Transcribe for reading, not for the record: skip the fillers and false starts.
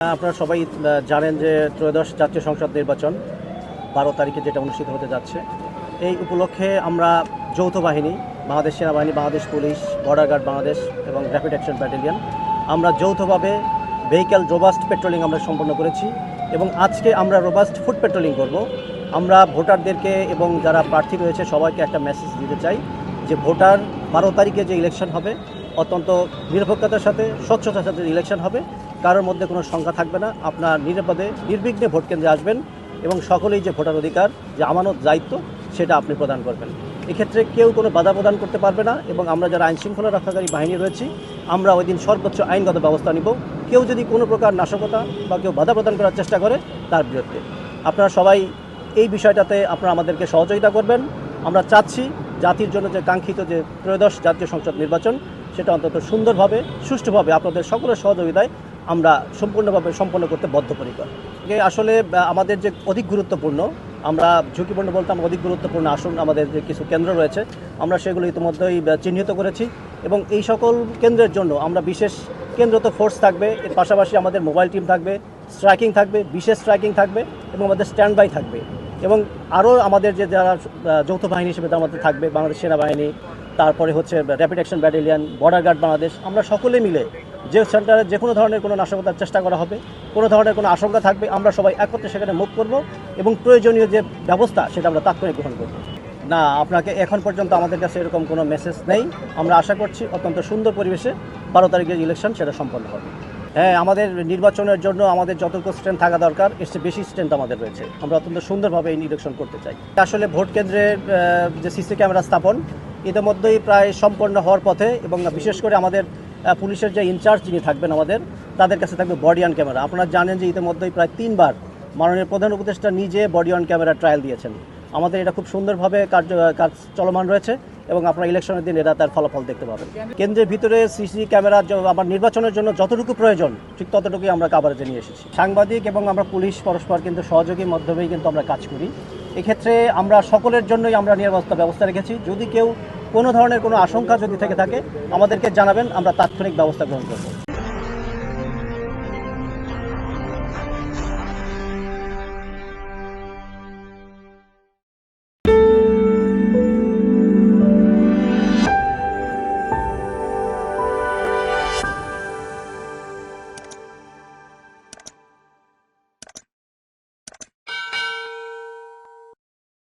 আপনারা সবাই জানেন যে ত্রয়োদশ জাতীয় সংসদ নির্বাচন 12 তারিখে যেটা অনুষ্ঠিত হতে যাচ্ছে। এই উপলক্ষে আমরা যৌথ বাহিনী, বাংলাদেশ সেনাবাহিনী, Bangladesh police, border guard Bangladesh এবং র্যাপিড অ্যাকশন ব্যাটালিয়ন আমরা যৌথভাবে ভেহিক্যাল রোবাস্ট পেট্রোলিং আমরা সম্পন্ন করেছি এবং আজকে আমরা রোবাস্ট ফুড পেট্রোলিং করব। আমরা ভোটারদেরকে এবং যারা প্রার্থী রয়েছে সবাইকে একটা মেসেজ দিতে চাই যে ভোটার 12 তারিখে যে ইলেকশন হবে অত্যন্ত নিরপেক্ষতার সাথে, স্বচ্ছতার সাথে ইলেকশন হবে। কারোর মধ্যে কোনো সংখ্যা থাকবে না। আপনার নিরাপদে নির্বিঘ্নে ভোট কেন্দ্রে আসবেন এবং সকলেই যে ভোটার অধিকার, যে আমানত দায়িত্ব, সেটা আপনি প্রদান করবেন। এক্ষেত্রে কেউ কোনো বাধা প্রদান করতে পারবে না এবং আমরা যারা আইনশৃঙ্খলা রক্ষাকারী বাহিনী রয়েছি আমরা ওই দিন সর্বোচ্চ আইনগত ব্যবস্থা নিব। কেউ যদি কোনো প্রকার নাশকতা বা কেউ বাধা প্রদান করার চেষ্টা করে তার বিরুদ্ধে। আপনারা সবাই এই বিষয়টাতে আপনারা আমাদেরকে সহযোগিতা করবেন। আমরা চাচ্ছি জাতির জন্য যে কাঙ্ক্ষিত যে ত্রয়োদশ জাতীয় সংসদ নির্বাচন সেটা অন্তত সুন্দরভাবে, সুষ্ঠুভাবে আপনাদের সকলের সহযোগিতায় আমরা সম্পন্ন করতে বদ্ধপরিকর। আসলে আমাদের যে অধিক গুরুত্বপূর্ণ, আমরা ঝুঁকিপূর্ণ বলতে আমরা অধিক গুরুত্বপূর্ণ আসন আমাদের যে কিছু কেন্দ্র রয়েছে আমরা সেগুলো ইতিমধ্যেই চিহ্নিত করেছি এবং এই সকল কেন্দ্রের জন্য আমরা বিশেষ কেন্দ্রত ফোর্স থাকবে। এর পাশাপাশি আমাদের মোবাইল টিম থাকবে, স্ট্রাইকিং থাকবে, বিশেষ স্ট্রাইকিং থাকবে এবং আমাদের স্ট্যান্ড বাই থাকবে এবং আরও আমাদের যে যারা যৌথ বাহিনী হিসেবে তার মধ্যে থাকবে বাংলাদেশ সেনাবাহিনী, তারপরে হচ্ছে rapid action battalion, border guard Bangladesh. আমরা সকলে মিলে যে সেন্টারে যে কোনো ধরনের কোনো নাশকতার চেষ্টা করা হবে, কোনো ধরনের কোনো আশঙ্কা থাকবে, আমরা সবাই একত্রে সেখানে মুভ করব এবং প্রয়োজনীয় যে ব্যবস্থা সেটা আমরা তাৎক্ষণিক গ্রহণ করব। না, আপনাকে এখন পর্যন্ত আমাদের কাছে এরকম কোনো মেসেজ নেই। আমরা আশা করছি অত্যন্ত সুন্দর পরিবেশে 12 তারিখের ইলেকশন সেটা সম্পন্ন হবে। হ্যাঁ, আমাদের নির্বাচনের জন্য আমাদের যতটুকু স্ট্রেন্থ থাকা দরকার এর চেয়ে বেশি স্ট্রেন্থ আমাদের রয়েছে। আমরা অত্যন্ত সুন্দরভাবে এই ইলেকশন করতে চাই। আসলে ভোট কেন্দ্রের যে সিসি ক্যামেরা স্থাপন ইতিমধ্যেই প্রায় সম্পন্ন হওয়ার পথে এবং বিশেষ করে আমাদের পুলিশের যে ইনচার্জ যিনি থাকবেন আমাদের, তাদের কাছে থাকবে বডি অন ক্যামেরা। আপনারা জানেন যে ইতিমধ্যেই প্রায় 3 বার মাননীয় প্রধান উপদেষ্টা নিজে বডি অন ক্যামেরা ট্রায়াল দিয়েছেন। আমাদের এটা খুব সুন্দরভাবে কাজ চলমান রয়েছে এবং আপনারা ইলেকশনের দিন এটা তার ফলাফল দেখতে পাবেন। কেন্দ্রের ভিতরে সিসি ক্যামেরা আমার নির্বাচনের জন্য যতটুকু প্রয়োজন ঠিক ততটুকুই আমরা কাভারেজে নিয়ে এসেছি। সাংবাদিক এবং আমরা পুলিশ পরস্পর কিন্তু সহযোগীর মাধ্যমেই কিন্তু আমরা কাজ করি। এক্ষেত্রে আমরা সকলের জন্যই আমরা নিরাপত্তা ব্যবস্থা রেখেছি। যদি কেউ কোনো ধরনের কোনো আশঙ্কা যদি থেকে থাকে আমাদেরকে জানাবেন, আমরা তাৎক্ষণিক ব্যবস্থা গ্রহণ করব।